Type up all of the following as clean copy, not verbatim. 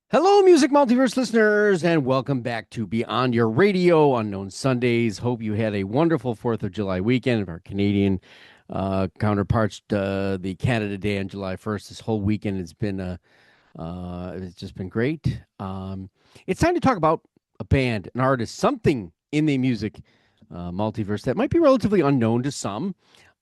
Hello, Music Multiverse listeners, and welcome back to Beyond Your Radio, Unknown Sundays. Hope you had a wonderful 4th of July weekend of our Canadian counterparts. The Canada Day on July 1st. This whole weekend has been it's just been great. It's time to talk about a band, an artist, something in the music multiverse that might be relatively unknown to some.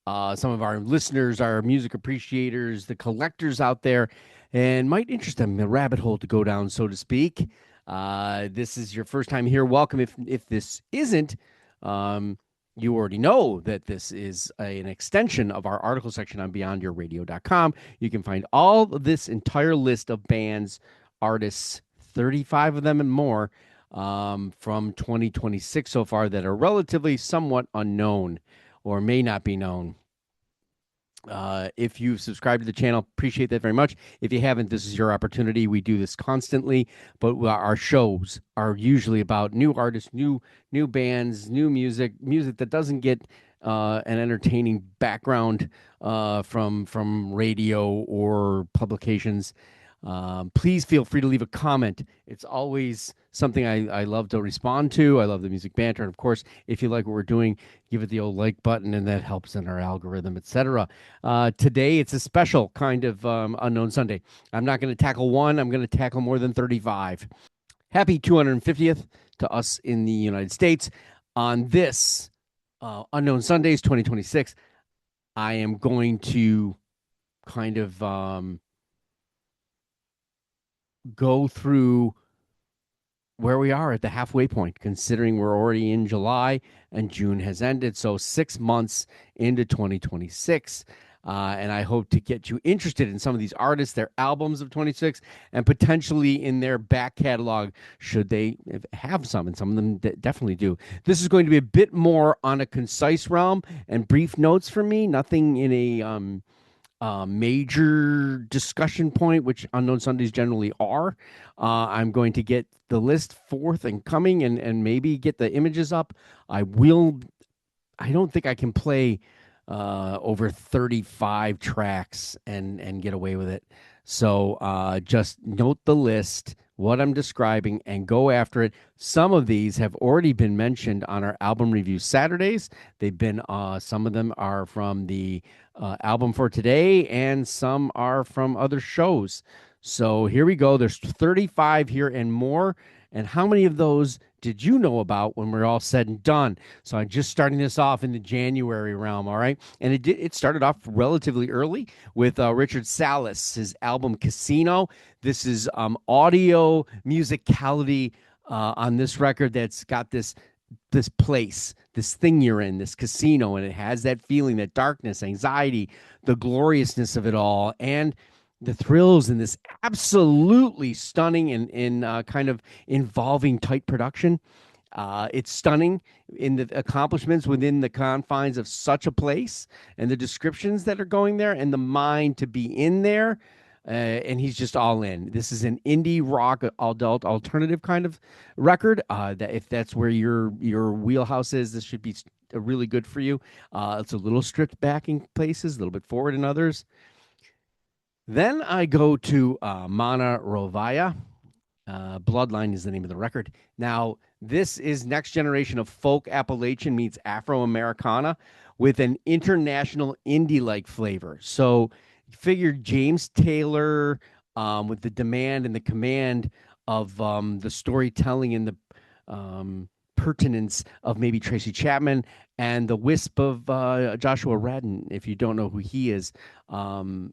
Some of our listeners, our music appreciators, the collectors out there, and might interest them in a rabbit hole to go down, so to speak. This is your first time here. Welcome. If this isn't, you already know that this is an extension of our article section on beyondyourradio.com. You can find all of this entire list of bands, artists, 35 of them and more, from 2026 so far that are relatively somewhat unknown or may not be known. If you've subscribed to the channel, appreciate that very much. If you haven't, this is your opportunity. We do this constantly, but our shows are usually about new artists, new bands, new music that doesn't get an entertaining background from radio or publications. Please feel free to leave a comment. It's always something I love to respond to. I love the music banter. And of course, if you like what we're doing, give it the old like button, and that helps in our algorithm, etc. Today, it's a special kind of Unknown Sunday. I'm not going to tackle one. I'm going to tackle more than 35. Happy 250th to us in the United States. On this Unknown Sundays 2026, I am going to kind of go through where we are at the halfway point, considering we're already in July and June has ended. So 6 months into 2026. And I hope to get you interested in some of these artists, their albums of 26, and potentially in their back catalog, should they have some, and some of them definitely do. This is going to be a bit more on a concise realm and brief notes for me, nothing in a major discussion point, which Unknown Sundays generally are. I'm going to get the list forth and coming, and maybe get the images up. I don't think I can play over 35 tracks and get away with it. So just note the list, what I'm describing, and go after it. Some of these have already been mentioned on our album review Saturdays. They've been some of them are from the album for today, and some are from other shows. So here we go. There's 35 here and more. And how many of those did you know about when we're all said and done? So I'm just starting this off in the January realm, all right? And it started off relatively early with Richard Salas, his album Casino. This is audio musicality on this record that's got this place, this thing you're in, this casino, and it has that feeling, that darkness, anxiety, the gloriousness of it all, and the thrills in this absolutely stunning and kind of involving tight production. It's stunning in the accomplishments within the confines of such a place, and the descriptions that are going there, and the mind to be in there. And he's just all in. This is an indie rock adult alternative kind of record. That if that's where your wheelhouse is, this should be really good for you. It's a little stripped back in places, a little bit forward in others. Then I go to Mana Rovaya. Bloodline is the name of the record. Now, this is next generation of folk Appalachian meets Afro-Americana with an international indie-like flavor. So figure James Taylor with the demand and the command of the storytelling and the pertinence of maybe Tracy Chapman, and the wisp of Joshua Radin. If you don't know who he is,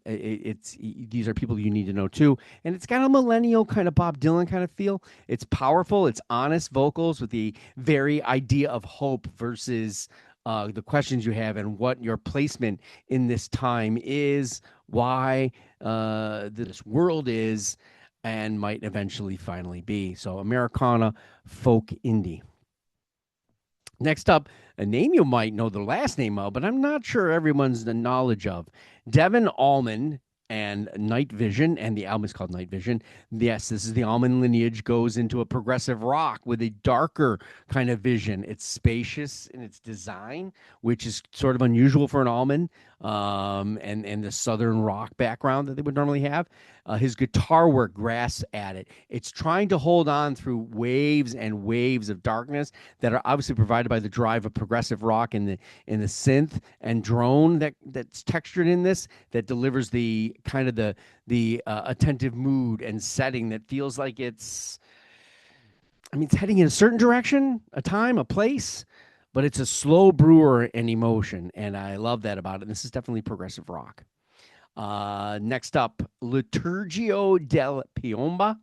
these are people you need to know too. And it's got a millennial kind of Bob Dylan kind of feel. It's powerful. It's honest vocals with the very idea of hope versus the questions you have and what your placement in this time is, why this world is, and might eventually finally be. So Americana, folk, indie. Next up, a name you might know the last name of, but I'm not sure everyone's the knowledge of. Devon Allman and Night Vision, and the album is called Night Vision. Yes, this is the Allman lineage, goes into a progressive rock with a darker kind of vision. It's spacious in its design, which is sort of unusual for an Allman. and the southern rock background that they would normally have. His guitar work grasps at it. It's trying to hold on through waves and waves of darkness that are obviously provided by the drive of progressive rock in the synth and drone that's textured in this, that delivers the kind of the attentive mood and setting that feels like it's heading in a certain direction, a time, a place, but it's a slow brewer and emotion, and I love that about it. And this is definitely progressive rock. Next up, Liturgio del Piomba,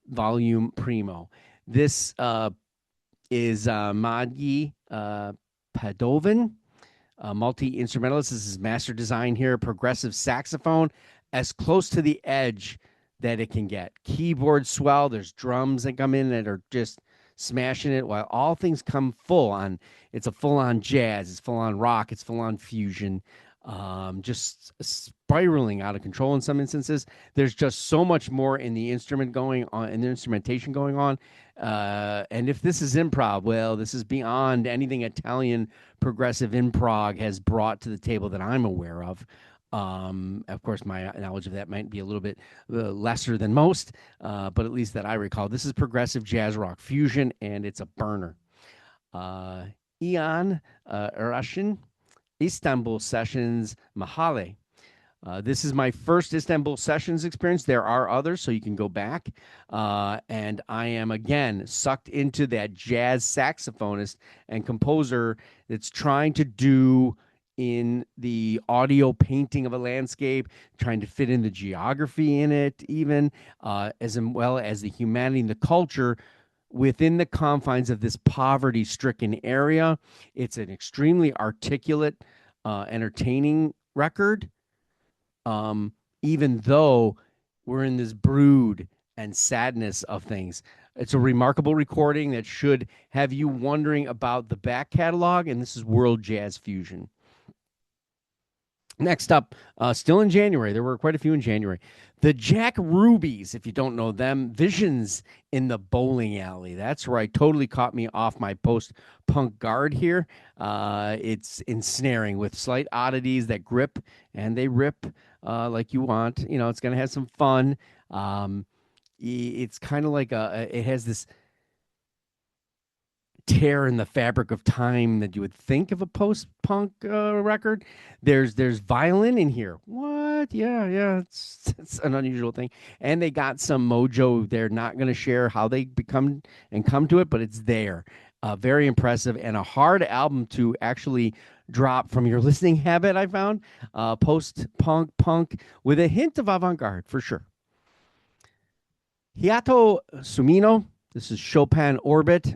Volume Primo. This is Maggi Padovan, multi-instrumentalist. This is master design here. Progressive saxophone, as close to the edge that it can get. Keyboard swell. There's drums that come in that are just smashing it, while all things come full on. It's a full-on jazz. It's full-on rock. It's full-on fusion. Just spiraling out of control in some instances. There's just so much more in the instrument going on, in the instrumentation going on. And if this is improv, well, this is beyond anything Italian progressive improv has brought to the table that I'm aware of. Of course, my knowledge of that might be a little bit lesser than most, but at least that I recall. This is progressive jazz rock fusion, and it's a burner. Ian Erashin, Istanbul Sessions Mahale. This is my first Istanbul Sessions experience. There are others, so you can go back. And I am, again, sucked into that jazz saxophonist and composer that's trying to do in the audio painting of a landscape, trying to fit in the geography in it, even as well as the humanity and the culture within the confines of this poverty-stricken area. It's an extremely articulate, entertaining record, even though we're in this brood and sadness of things. It's a remarkable recording that should have you wondering about the back catalog, and this is World Jazz Fusion. Next up, still in January, there were quite a few in January. The Jack Rubies, if you don't know them, Visions in the Bowling Alley. That's where I totally caught me off my post-punk guard here. It's ensnaring with slight oddities that grip and they rip like you want. You know, it's going to have some fun. It's kind of like it has this tear in the fabric of time that you would think of a post-punk record. There's violin in here. What? Yeah, it's an unusual thing. And they got some mojo. They're not going to share how they become and come to it, but it's there. Very impressive, and a hard album to actually drop from your listening habit, I found. Post-punk, punk, with a hint of avant-garde, for sure. Hiato Sumino. This is Chopin Orbit.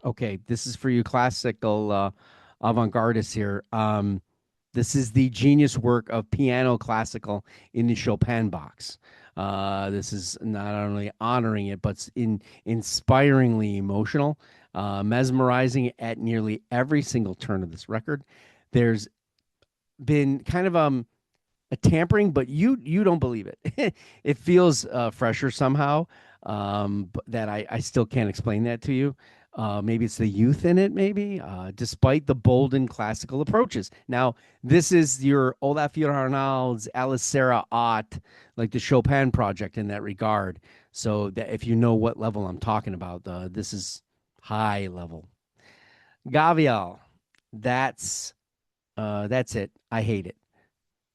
Okay, this is for you classical avant-gardists here. This is the genius work of piano classical in the Chopin box. This is not only honoring it, but inspiringly emotional, mesmerizing at nearly every single turn of this record. There's been kind of a tampering, but you don't believe it. It feels fresher somehow, but that I still can't explain that to you. Maybe it's the youth in it, maybe, despite the bold and classical approaches. Now, this is your Olafur Arnalds, Alice Sarah Ott, like the Chopin project in that regard. So that if you know what level I'm talking about, this is high level. Gavial, that's it. I hate it.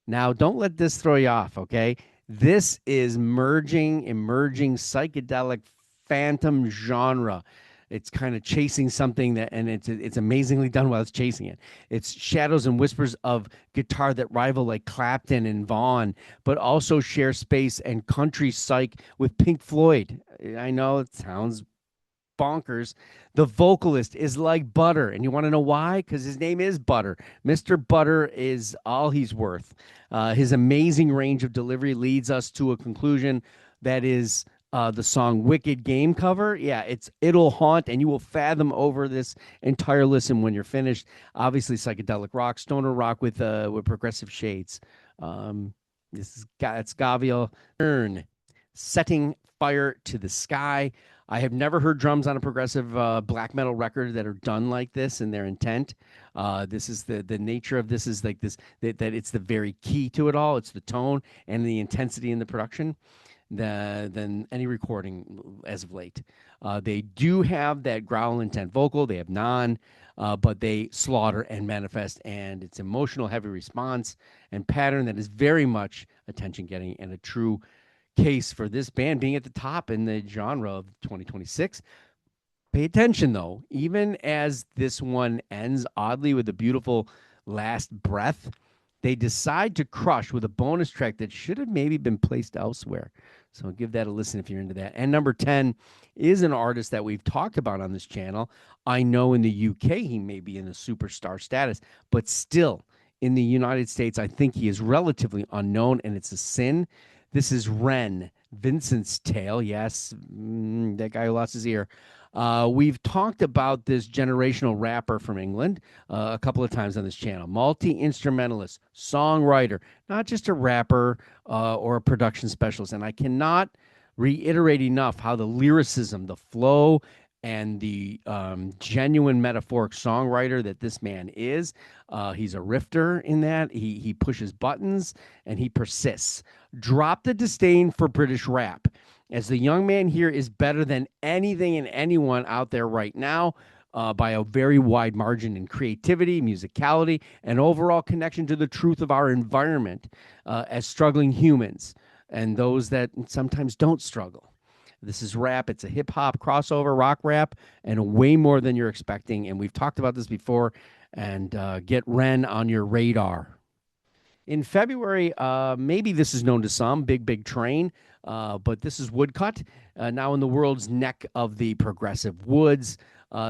Now, don't let this throw you off, okay? This is emerging psychedelic phantom genre. It's kind of chasing something and it's amazingly done while it's chasing it. It's shadows and whispers of guitar that rival like Clapton and Vaughan, but also share space and country psych with Pink Floyd. I know it sounds bonkers. The vocalist is like butter, and you want to know why? Because his name is Butter. Mr. Butter is all he's worth. His amazing range of delivery leads us to a conclusion that is the song Wicked Game cover. Yeah, it'll haunt, and you will fathom over this entire listen when you're finished. Obviously, psychedelic rock, stoner rock with progressive shades. It's Gavial Earn, Setting Fire to the Sky. I have never heard drums on a progressive black metal record that are done like this in their intent. This is the nature of this is like this that it's the very key to it all. It's the tone and the intensity in the production than any recording as of late. They do have that growl intent vocal. They have non, but they slaughter and manifest, and it's emotional heavy response and pattern that is very much attention getting and a true case for this band being at the top in the genre of 2026. Pay attention though, even as this one ends oddly with a beautiful last breath, they decide to crush with a bonus track that should have maybe been placed elsewhere. So give that a listen if you're into that. And number 10 is an artist that we've talked about on this channel. I know in the UK he may be in the superstar status, but still in the United States, I think he is relatively unknown, and it's a sin. This is Ren, Vincent's Tale. Yes, that guy who lost his ear. We've talked about this generational rapper from England a couple of times on this channel. Multi-instrumentalist, songwriter, not just a rapper or a production specialist. And I cannot reiterate enough how the lyricism, the flow, and the genuine metaphoric songwriter that this man is. He's a rifter in that. He pushes buttons and he persists. Drop the disdain for British rap, as the young man here is better than anything and anyone out there right now by a very wide margin in creativity, musicality, and overall connection to the truth of our environment as struggling humans and those that sometimes don't struggle. This is rap. It's a hip hop crossover, rock rap, and way more than you're expecting. And we've talked about this before. And get Ren on your radar. In February, maybe this is known to some, Big Big Train, but this is Woodcut, now in the world's neck of the progressive woods.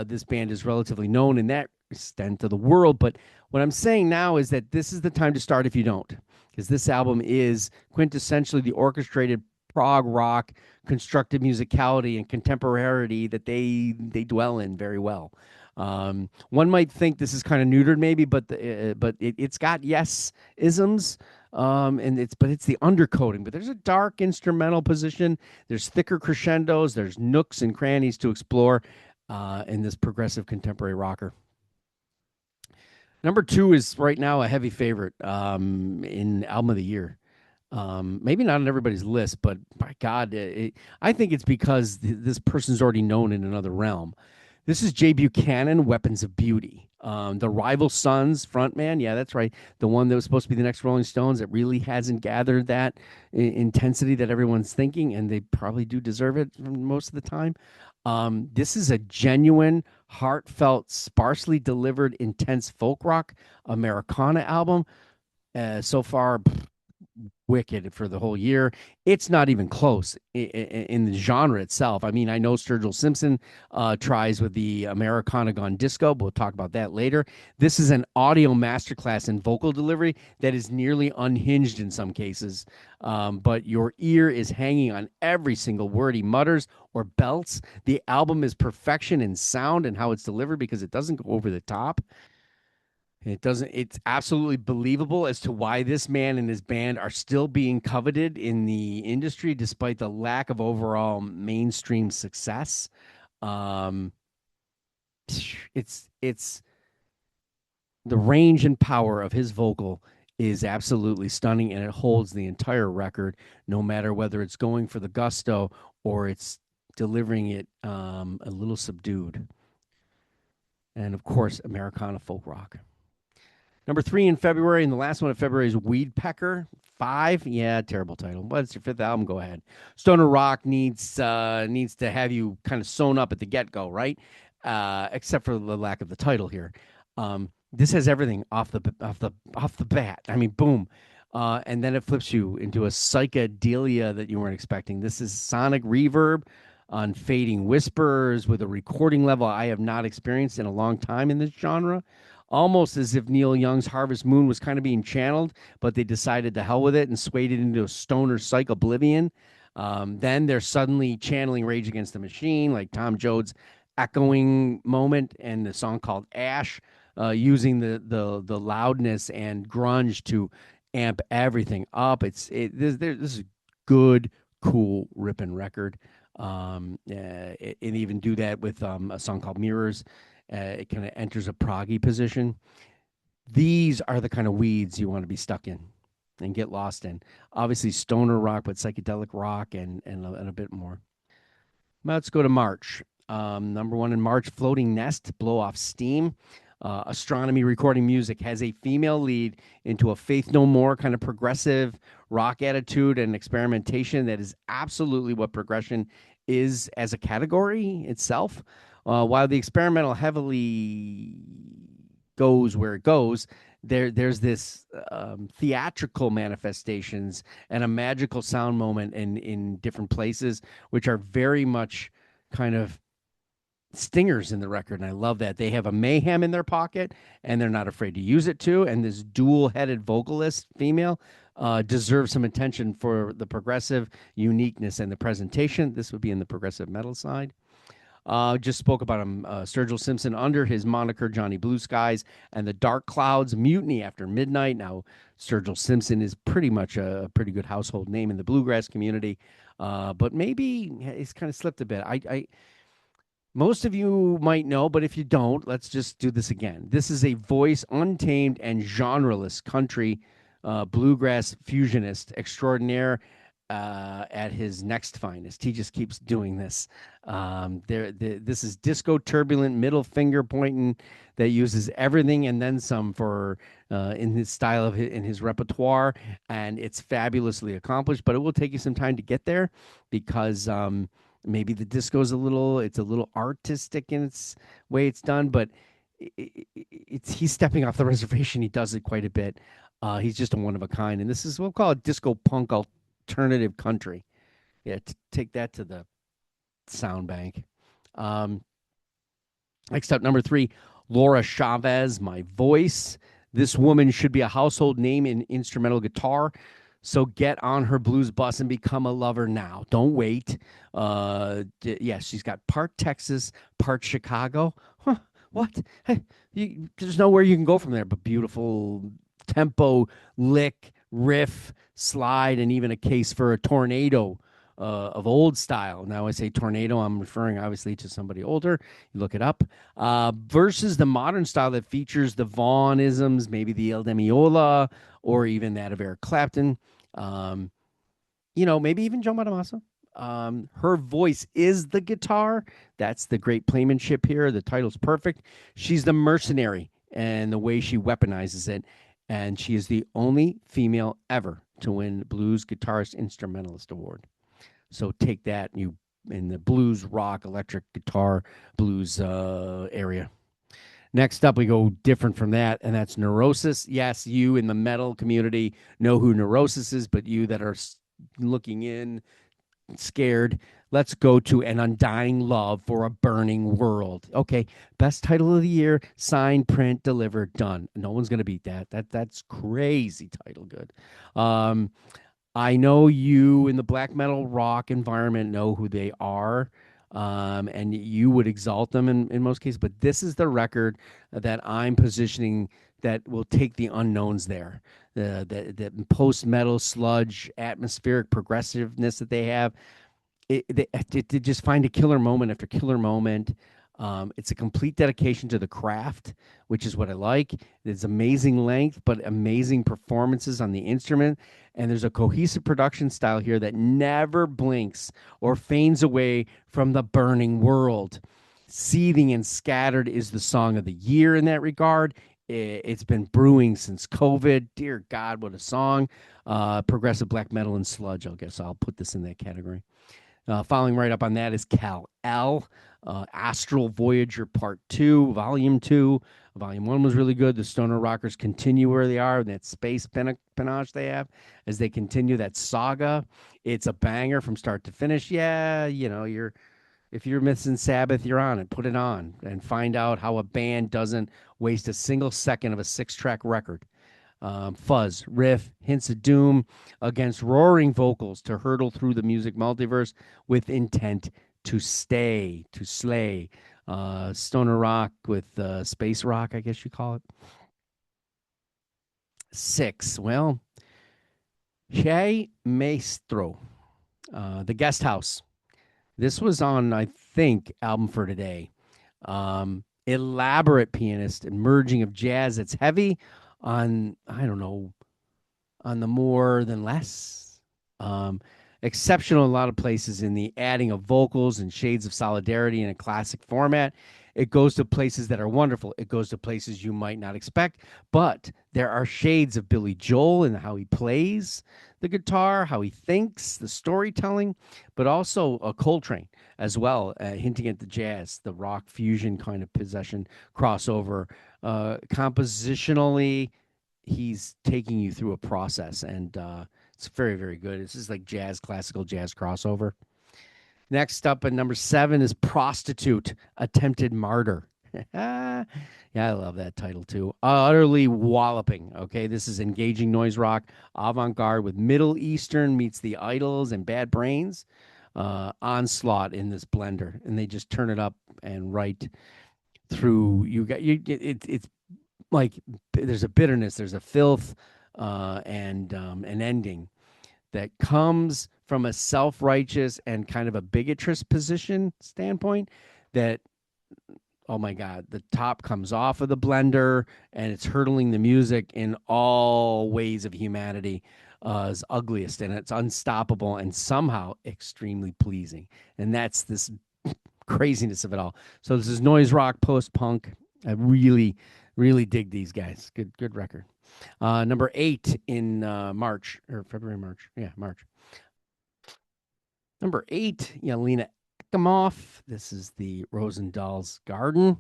This band is relatively known in that extent of the world, but what I'm saying now is that this is the time to start if you don't, because this album is quintessentially the orchestrated prog rock, constructed musicality, and contemporaneity that they dwell in very well. One might think this is kind of neutered, maybe, but it's got yes isms, and it's the undercoating. But there's a dark instrumental position. There's thicker crescendos. There's nooks and crannies to explore in this progressive contemporary rocker. Number 2 is right now a heavy favorite in album of the year. Maybe not on everybody's list, but by God, I think it's because this person's already known in another realm. This is Jay Buchanan, Weapons of Beauty. The Rival Sons frontman. Yeah, that's right. The one that was supposed to be the next Rolling Stones that really hasn't gathered that intensity that everyone's thinking, and they probably do deserve it most of the time. This is a genuine, heartfelt, sparsely delivered, intense folk rock Americana album. So far, wicked for the whole year. It's not even close in the genre itself. I mean, I know Sturgill Simpson tries with the Americana Gone Disco, but we'll talk about that later. This is an audio masterclass in vocal delivery that is nearly unhinged in some cases, but your ear is hanging on every single word he mutters or belts. The album is perfection in sound and how it's delivered because it doesn't go over the top. It's absolutely believable as to why this man and his band are still being coveted in the industry despite the lack of overall mainstream success. It's the range and power of his vocal is absolutely stunning, and it holds the entire record, no matter whether it's going for the gusto or it's delivering it a little subdued. And of course, Americana folk rock. Number 3 in February, and the last one of February is Weed Pecker. 5, yeah, terrible title. But it's your 5th album. Go ahead. Stoner rock needs to have you kind of sewn up at the get go, right? Except for the lack of the title here. This has everything off the bat. I mean, boom, and then it flips you into a psychedelia that you weren't expecting. This is sonic reverb on fading whispers with a recording level I have not experienced in a long time in this genre. Almost as if Neil Young's Harvest Moon was kind of being channeled, but they decided to hell with it and swayed it into a stoner psych oblivion. Then they're suddenly channeling Rage Against the Machine, like Tom Joad's echoing moment, and the song called Ash, using the loudness and grunge to amp everything up. This is a good, cool ripping record. and even do that with a song called Mirrors. It kind of enters a proggy position. These are the kind of weeds you want to be stuck in and get lost in. Obviously, stoner rock, but psychedelic rock and a bit more. Let's go to March. Number one in March, Floating Nest, Blow Off Steam. Astronomy recording music has a female lead into a Faith No More kind of progressive rock attitude and experimentation that is absolutely what progression is as a category itself. While the experimental heavily goes where it goes, there's this theatrical manifestations and a magical sound moment in different places, which are very much kind of stingers in the record, and I love that. They have a mayhem in their pocket, and they're not afraid to use it too. And this dual-headed vocalist, female, deserves some attention for the progressive uniqueness and the presentation. This would be in the progressive metal side. Just spoke about him, Sturgill Simpson, under his moniker Johnny Blue Skies and the Dark Clouds, Mutiny After Midnight. Now, Sturgill Simpson is pretty much a pretty good household name in the bluegrass community, but maybe he's kind of slipped a bit. Most of you might know, but if you don't, let's just do this again. This is a voice untamed and genreless country bluegrass fusionist extraordinaire at his next finest. He just keeps doing this. This is disco turbulent, middle finger pointing that uses everything and then some for in his style of in his repertoire, and it's fabulously accomplished. But it will take you some time to get there because. Maybe the disco is it's a little artistic in its way it's done, but he's stepping off the reservation. He does it quite a bit. He's just a one of a kind, and this is we'll call it disco punk alternative country. Yeah, take that to the sound bank. Next up, number 3, Laura Chavez, My Voice. This woman should be a household name in instrumental guitar. So get on her blues bus and become a lover now. Don't wait. Yes, she's got part Texas, part Chicago. Huh, what? Hey, there's nowhere you can go from there but beautiful tempo, lick, riff, slide, and even a case for a tornado of old style. Now, I say tornado, I'm referring obviously to somebody older. You look it up. Versus the modern style that features the Vaughnisms, maybe the El Demiola, or even that of Eric Clapton. Maybe even Joe Bonamassa. Her voice is the guitar. That's the great playmanship here. The title's perfect. She's the mercenary and the way she weaponizes it. And she is the only female ever to win Blues Guitarist Instrumentalist Award. So take that in the blues, rock, electric guitar, blues area. Next up, we go different from that, and that's Neurosis. Yes, you in the metal community know who Neurosis is, but you that are looking in, scared, let's go to An Undying Love for a Burning World. Okay, best title of the year, signed, print, delivered, done. No one's going to beat that. That's crazy title good. I know you in the black metal rock environment know who they are, and you would exalt them in most cases. But this is the record that I'm positioning that will take the unknowns there. The post metal sludge, atmospheric progressiveness that they have. It just find a killer moment after killer moment. It's a complete dedication to the craft, which is what I like. There's amazing length, but amazing performances on the instrument. And there's a cohesive production style here that never blinks or feigns away from the burning world. Seething and Scattered is the song of the year in that regard. It's been brewing since COVID. Dear God, what a song. Progressive black metal and sludge, I guess I'll put this in that category. Following right up on that is Kal-El, Astral Voyager Part 2, Volume 2. Volume 1 was really good. The Stoner Rockers continue where they are, and that space panache they have as they continue that saga. It's a banger from start to finish. Yeah, if you're missing Sabbath, you're on it. Put it on and find out how a band doesn't waste a single second of a 6-track record. Fuzz, riff, hints of doom against roaring vocals to hurtle through the music multiverse with intent to slay. Stoner rock with space rock, I guess you call it. 6. Well, Che Maestro, The Guest House. This was on, I think, Album for Today. Elaborate pianist and merging of jazz that's heavy on, I don't know, on the more than less. Um, Exceptional in a lot of places in the adding of vocals and shades of solidarity in a classic format. It goes to places that are wonderful. It goes to places you might not expect, but there are shades of Billy Joel in how he plays the guitar, how he thinks, the storytelling, but also a Coltrane as well, hinting at the jazz, the rock fusion kind of possession crossover. Compositionally, he's taking you through a process, and it's very, very good. This is like jazz, classical jazz crossover. Next up at number 7 is Prostitute, Attempted Martyr. Yeah, I love that title too. Utterly walloping. Okay, this is engaging noise rock, avant garde with Middle Eastern meets the Idols and Bad Brains onslaught in this blender, and they just turn it up and right through. It's like there's a bitterness, there's a filth, and an ending that comes from a self-righteous and kind of a bigotrous position standpoint that, oh my god, the top comes off of the blender and it's hurtling the music in all ways of humanity, is ugliest, and it's unstoppable and somehow extremely pleasing, and that's this craziness of it all. So this is noise rock, post-punk. I really, really dig these guys. Good record. Number 8 in March or February, March. Yeah, March. Number 8, Yelena Ekimov. This is the Rosendal's Garden.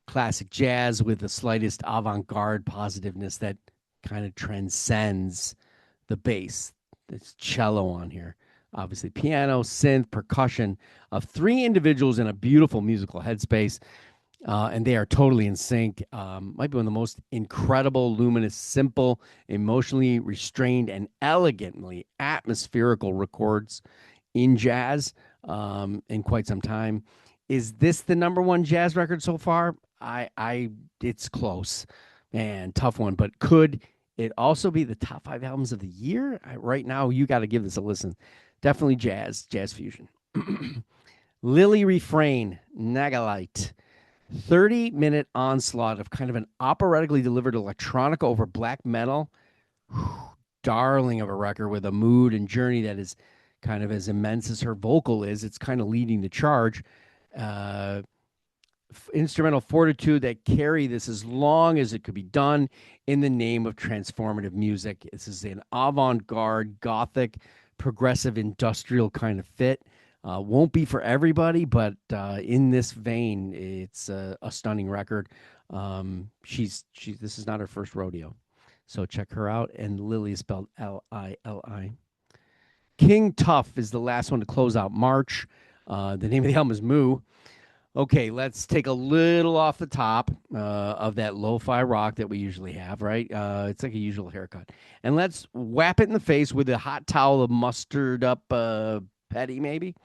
Classic jazz with the slightest avant-garde positiveness that kind of transcends the bass. It's cello on here. Obviously, piano, synth, percussion of 3 individuals in a beautiful musical headspace. And they are totally in sync. Might be one of the most incredible, luminous, simple, emotionally restrained, and elegantly atmospherical records in jazz in quite some time. Is this the number 1 jazz record so far? It's close, man, tough one. But could it also be the top 5 albums of the year? Right now, you got to give this a listen. Definitely jazz fusion. Lily Refrain, Nagalite. 30-minute onslaught of kind of an operatically delivered electronica over black metal. Darling of a record with a mood and journey that is kind of as immense as her vocal is. It's kind of leading the charge. Instrumental fortitude that carry this as long as it could be done in the name of transformative music. This is an avant-garde, gothic, progressive, industrial kind of fit. Won't be for everybody, but in this vein, it's a stunning record. This is not her first rodeo, so check her out. And Lily is spelled Lili. King Tough is the last one to close out March. The name of the album is Moo. Okay, let's take a little off the top of that lo-fi rock that we usually have, right? It's like a usual haircut. And let's whap it in the face with a hot towel of mustard up petty, maybe,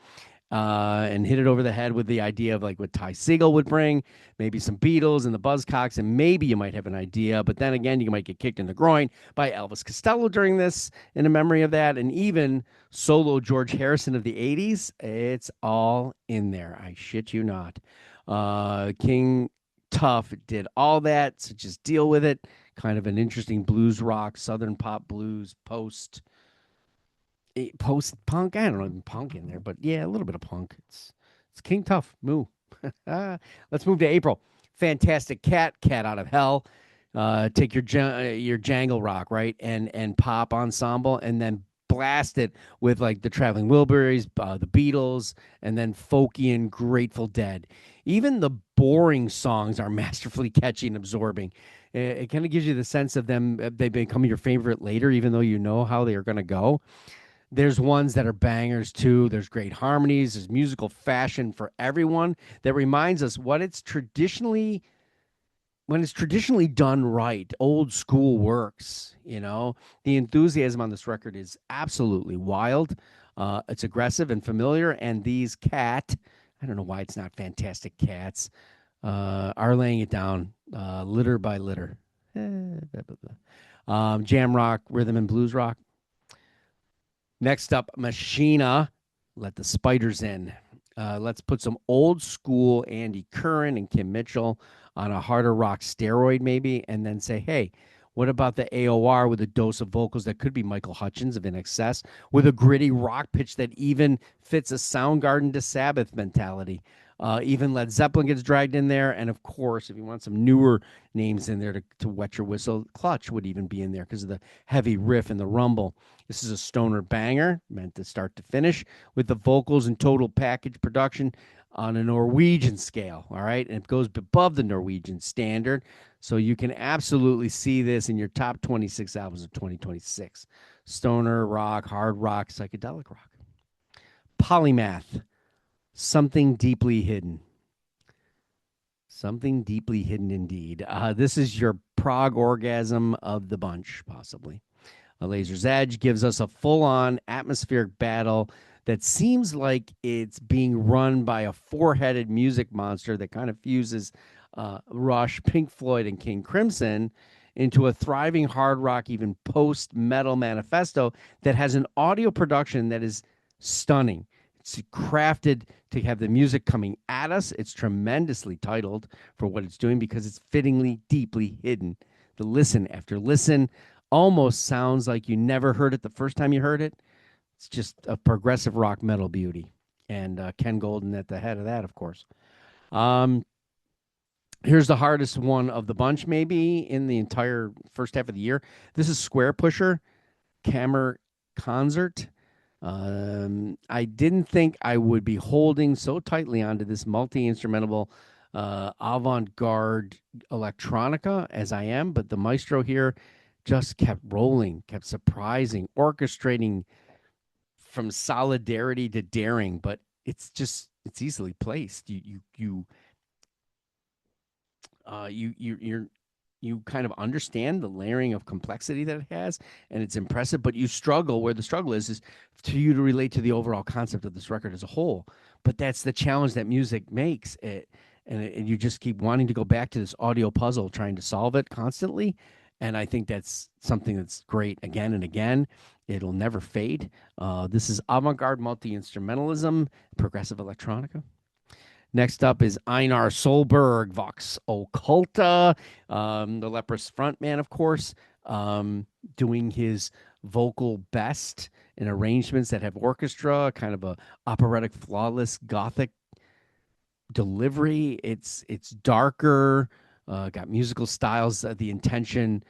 and hit it over the head with the idea of like what Ty Segall would bring, maybe some Beatles and the Buzzcocks, and maybe you might have an idea, but then again, you might get kicked in the groin by Elvis Costello during this in a memory of that, and even solo George Harrison of the 80s. It's all in there. I shit you not. King Tough did all that, so just deal with it. Kind of an interesting blues rock, southern pop blues, post punk. I don't know, punk in there, but yeah, a little bit of punk. It's King Tough. Moo. Let's move to April. Fantastic Cat Out of Hell. Take your jangle rock, right, and pop ensemble, and then blast it with like the Traveling Wilburys, the Beatles, and then folky and Grateful Dead. Even the boring songs are masterfully catchy and absorbing. It kind of gives you the sense of them. They become your favorite later, even though you know how they are going to go. There's ones that are bangers too. There's great harmonies. There's musical fashion for everyone that reminds us what it's traditionally when it's traditionally done right. Old school works. The enthusiasm on this record is absolutely wild. It's aggressive and familiar. And these Cat, I don't know why it's not Fantastic Cats, are laying it down litter by litter. Jam rock, rhythm and blues rock. Next up, Machina, let the spiders in. Let's put some old school Andy Curran and Kim Mitchell on a harder rock steroid, maybe, and then say, hey, what about the AOR with a dose of vocals that could be Michael Hutchins of In Excess with a gritty rock pitch that even fits a Soundgarden to Sabbath mentality? Even Led Zeppelin gets dragged in there. And of course, if you want some newer names in there to wet your whistle, Clutch would even be in there because of the heavy riff and the rumble. This is a stoner banger, meant to start to finish, with the vocals and total package production on a Norwegian scale. All right. And it goes above the Norwegian standard. So you can absolutely see this in your top 26 albums of 2026. Stoner rock, hard rock, psychedelic rock. Polymath, something deeply hidden. Something deeply hidden indeed. This is your prog orgasm of the bunch, possibly. A Laser's Edge gives us a full-on atmospheric battle that seems like it's being run by a four-headed music monster that kind of fuses Rush, Pink Floyd, and King Crimson into a thriving hard rock, even post-metal manifesto that has an audio production that is stunning. It's crafted to have the music coming at us. It's tremendously titled for what it's doing because it's fittingly deeply hidden. The listen after listen almost sounds like you never heard it the first time you heard it. It's just a progressive rock metal beauty. And Ken Golden at the head of that, of course. Here's the hardest one of the bunch, maybe, in the entire first half of the year. This is Square Pusher, Kammer Concert. I didn't think I would be holding so tightly onto this multi-instrumental avant-garde electronica as I am, but the maestro here just kept rolling, kept surprising, orchestrating from solidarity to daring, but it's easily placed. You kind of understand the layering of complexity that it has, and it's impressive, but you struggle where the struggle is to you to relate to the overall concept of this record as a whole. But that's the challenge that music makes it, and you just keep wanting to go back to this audio puzzle, trying to solve it constantly. And I think that's something that's great again and again. It'll never fade. This is avant-garde multi-instrumentalism, progressive electronica. Next up is Einar Solberg, Vox Occulta, the Leprous frontman, of course, doing his vocal best in arrangements that have orchestra, kind of a operatic, flawless, gothic delivery. It's darker, got musical styles, the intention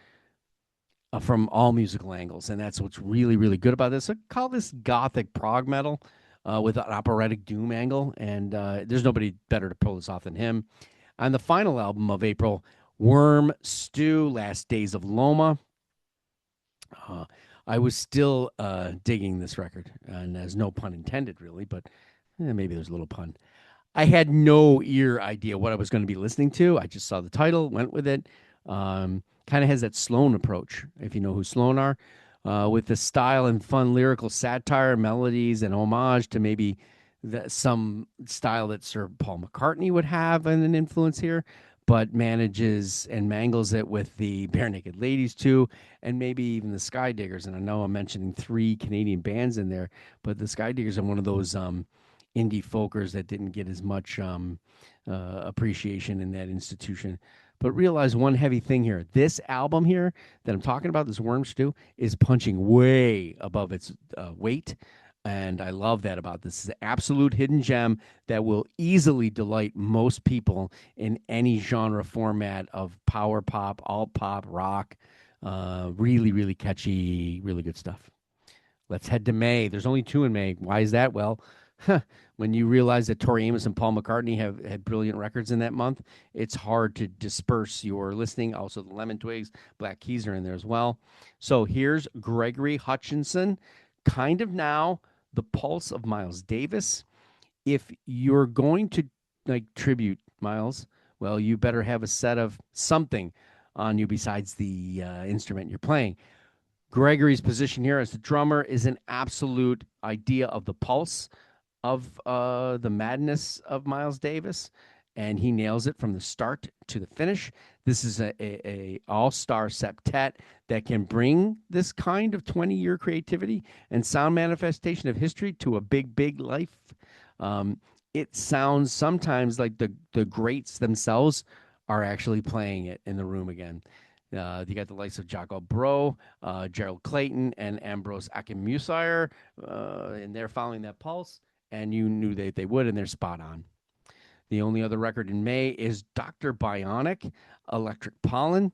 from all musical angles, and that's what's really, really good about this. I call this gothic prog metal. With an operatic doom angle, and there's nobody better to pull this off than him. On the final album of April, Worm Stew, Last Days of Loma. I was still digging this record, and there's no pun intended, really, but maybe there's a little pun. I had no idea what I was going to be listening to. I just saw the title, went with it. Kind of has that Sloan approach, if you know who Sloan are. With the style and fun lyrical satire, melodies, and homage to maybe some style that Sir Paul McCartney would have an influence here, but manages and mangles it with the Bare Naked Ladies too, and maybe even the Skydiggers. And I know I'm mentioning 3 Canadian bands in there, but the Skydiggers are one of those indie folkers that didn't get as much appreciation in that institution. But realize one heavy thing here. This album here that I'm talking about, this Worm Stew, is punching way above its weight. And I love that about this. It's an absolute hidden gem that will easily delight most people in any genre format of power pop, alt pop, rock. Really, really catchy, really good stuff. Let's head to May. There's only 2 in May. Why is that? Well, when you realize that Tori Amos and Paul McCartney have had brilliant records in that month, it's hard to disperse your listening. Also, the Lemon Twigs, Black Keys are in there as well. So here's Gregory Hutchinson, Kind of Now, The Pulse of Miles Davis. If you're going to tribute Miles, well, you better have a set of something on you besides the instrument you're playing. Gregory's position here as the drummer is an absolute idea of the pulse of the madness of Miles Davis, and he nails it from the start to the finish. This is a all-star septet that can bring this kind of 20-year creativity and sound manifestation of history to a big life. Um, it sounds sometimes like the greats themselves are actually playing it in the room again. You got the likes of Jaco Bro, Gerald Clayton, and Ambrose Akinmusire, and they're following that pulse, and you knew they would, and they're spot on. The only other record in May is Dr. Bionic, Electric Pollen.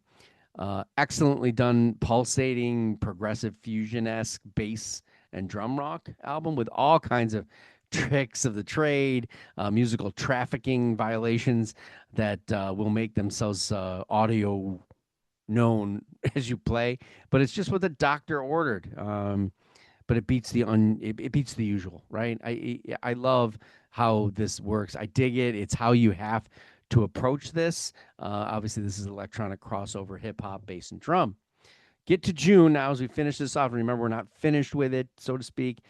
Excellently done, pulsating, progressive fusion-esque bass and drum rock album with all kinds of tricks of the trade, musical trafficking violations that will make themselves audio known as you play. But it's just what the doctor ordered. But it beats it beats the usual, right? I love how this works. I dig it. It's how you have to approach this. Obviously, this is electronic crossover, hip hop, bass, and drum. Get to June now as we finish this off. Remember, we're not finished with it, so to speak.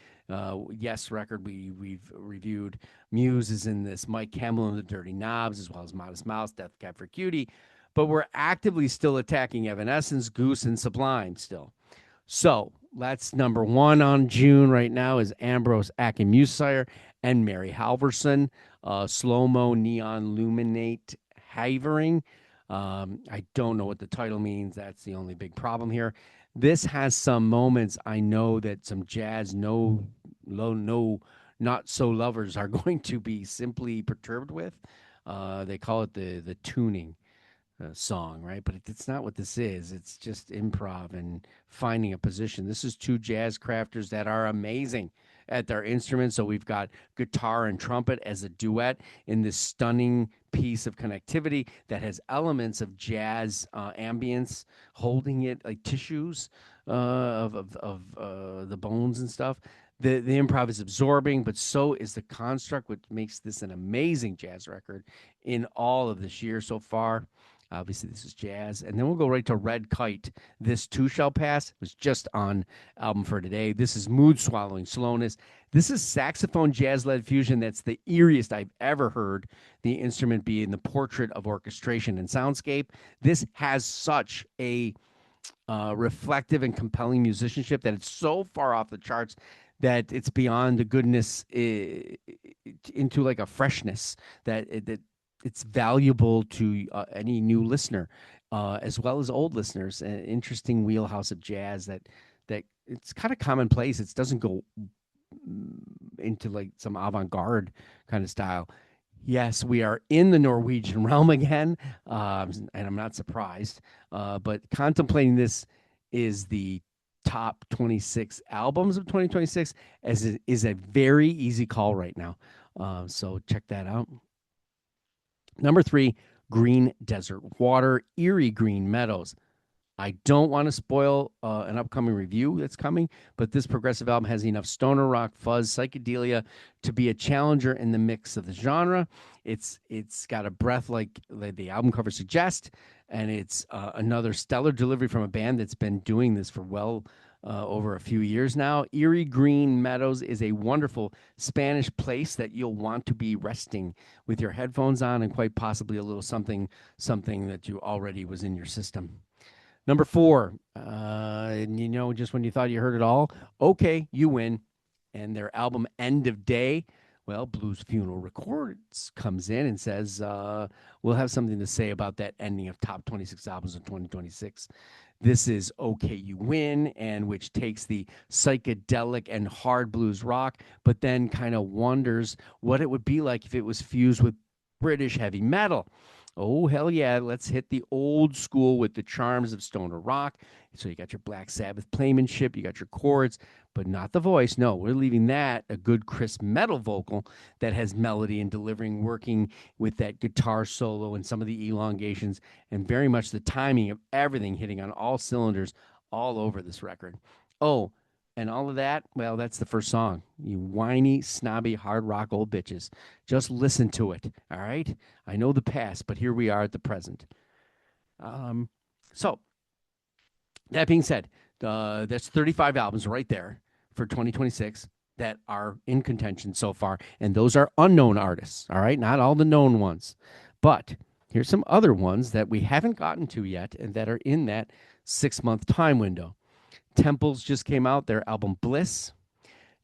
Yes, record we've reviewed. Muse is in this. Mike Campbell and the Dirty Knobs, as well as Modest Mouse, Death Cab for Cutie. But we're actively still attacking Evanescence, Goose, and Sublime still. So that's number one on June right now is Ambrose Akinmusire and Mary Halverson, Slow-Mo Neon Luminate Havering. I don't know what the title means. That's the only big problem here. This has some moments I know that some jazz no not so lovers are going to be simply perturbed with. They call it the tuning song, right? But it's not what this is. It's just improv and finding a position. This is two jazz crafters that are amazing at their instruments. So we've got guitar and trumpet as a duet in this stunning piece of connectivity that has elements of jazz ambience, holding it like tissues of the bones and stuff. The improv is absorbing, but so is the construct, which makes this an amazing jazz record in all of this year so far. Obviously, this is jazz. And then we'll go right to Red Kite. This Too Shall Pass. It was just on album for today. This is Mood Swallowing Slowness. This is saxophone jazz-led fusion that's the eeriest I've ever heard the instrument be in the portrait of orchestration and soundscape. This has such a reflective and compelling musicianship that it's so far off the charts that it's beyond the goodness into like a freshness that it's valuable to any new listener, as well as old listeners. An interesting wheelhouse of jazz that it's kind of commonplace. It doesn't go into like some avant-garde kind of style. Yes, we are in the Norwegian realm again, and I'm not surprised. But contemplating this is the top 26 albums of 2026 as it is a very easy call right now. So check that out. Number 3, Green Desert Water, Eerie Green Meadows. I don't want to spoil an upcoming review that's coming, but this progressive album has enough stoner rock, fuzz, psychedelia to be a challenger in the mix of the genre. It's got a breath like the album cover suggests, and it's another stellar delivery from a band that's been doing this for over a few years now. Eerie Green Meadows is a wonderful Spanish place that you'll want to be resting with your headphones on and quite possibly a little something that you already was in your system. Number 4, just when you thought you heard it all, okay, you win. And their album End of Day, well, Blues Funeral Records comes in and says, we'll have something to say about that ending of top 26 albums of 2026. This is Okay You Win, and which takes the psychedelic and hard blues rock, but then kind of wonders what it would be like if it was fused with British heavy metal. Oh, hell yeah, let's hit the old school with the charms of stoner rock. So you got your Black Sabbath playmanship, you got your chords, but not the voice. No, we're leaving that a good crisp metal vocal that has melody and delivering, working with that guitar solo and some of the elongations and very much the timing of everything hitting on all cylinders all over this record. Oh, and all of that, well, that's the first song. You whiny, snobby, hard rock old bitches. Just listen to it, all right? I know the past, but here we are at the present. So, that being said, that's 35 albums right there for 2026. that are in contention so far, and those are unknown artists, all right? Not all the known ones. But here's some other ones that we haven't gotten to yet and that are in that 6-month time window. Temples just came out, their album Bliss.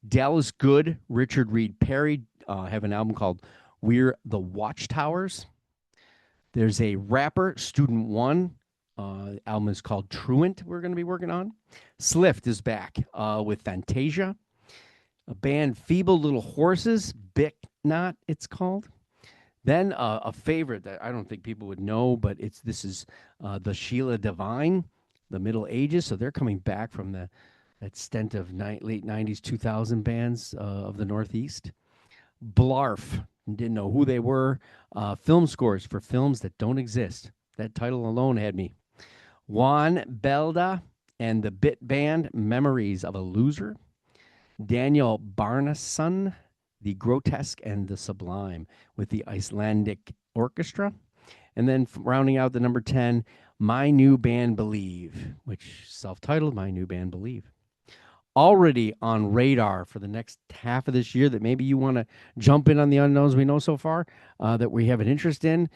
Dallas Good, Richard Reed Perry have an album called We're the Watchtowers. There's a rapper, Student One. The album is called Truant, we're going to be working on. Slift is back with Fantasia. A band, Feeble Little Horses, Bick Knot, it's called. Then a favorite that I don't think people would know, but this is the Sheila Divine, the Middle Ages. So they're coming back from that stint of late 90s, 2000 bands of the Northeast. Blarf, didn't know who they were. Film scores for films that don't exist. That title alone had me. Juan Belda and the Bit Band, Memories of a Loser. Daniel Barnason, The Grotesque and the Sublime, with the Icelandic Orchestra. And then rounding out the number 10, My New Band Believe, which self-titled My New Band Believe. Already on radar for the next half of this year that maybe you want to jump in on the unknowns we know so far that we have an interest in.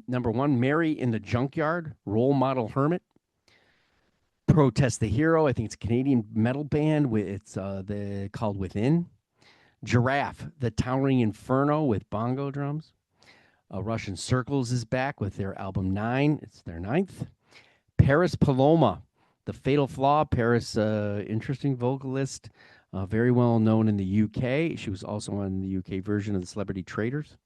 Number 1, Mary in the Junkyard, Role Model Hermit. Protest the Hero, I think it's a Canadian metal band. It's called Within. Giraffe, The Towering Inferno with bongo drums. Russian Circles is back with their album 9. It's their 9th. Paris Paloma, The Fatal Flaw. Paris, interesting vocalist, very well known in the UK. She was also on the UK version of the Celebrity Traders.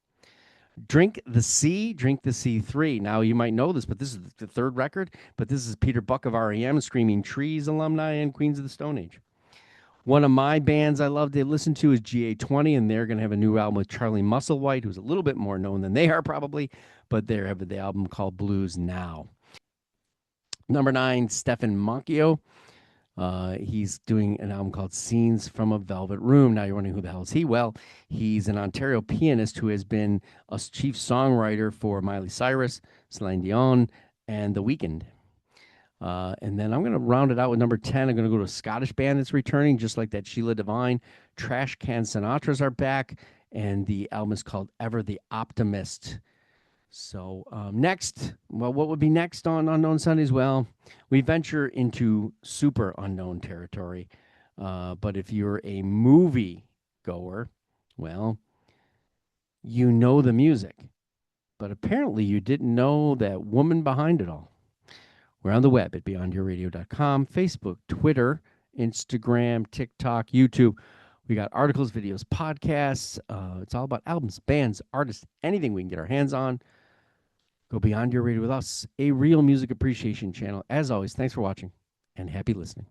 Drink the Sea 3. Now, you might know this, but this is the 3rd record, but this is Peter Buck of REM, Screaming Trees alumni, and Queens of the Stone Age. One of my bands I love to listen to is GA20, and they're going to have a new album with Charlie Musselwhite, who's a little bit more known than they are probably, but they have the album called Blues Now. Number 9, Stefan Mancchio. He's doing an album called Scenes from a Velvet Room. Now you're wondering, who the hell is he? Well, he's an Ontario pianist who has been a chief songwriter for Miley Cyrus, Celine Dion, and The Weeknd. And then I'm going to round it out with number 10. I'm going to go to a Scottish band that's returning, just like that Sheila Divine. Trash Can Sinatras are back, and the album is called Ever the Optimist. So next, well, what would be next on Unknown Sundays? Well, we venture into super unknown territory. But if you're a movie goer, well, you know the music. But apparently you didn't know that woman behind it all. We're on the web at beyondyourradio.com, Facebook, Twitter, Instagram, TikTok, YouTube. We got articles, videos, podcasts. It's all about albums, bands, artists, anything we can get our hands on. Go Beyond Your Radio with us, a real music appreciation channel. As always, thanks for watching and happy listening.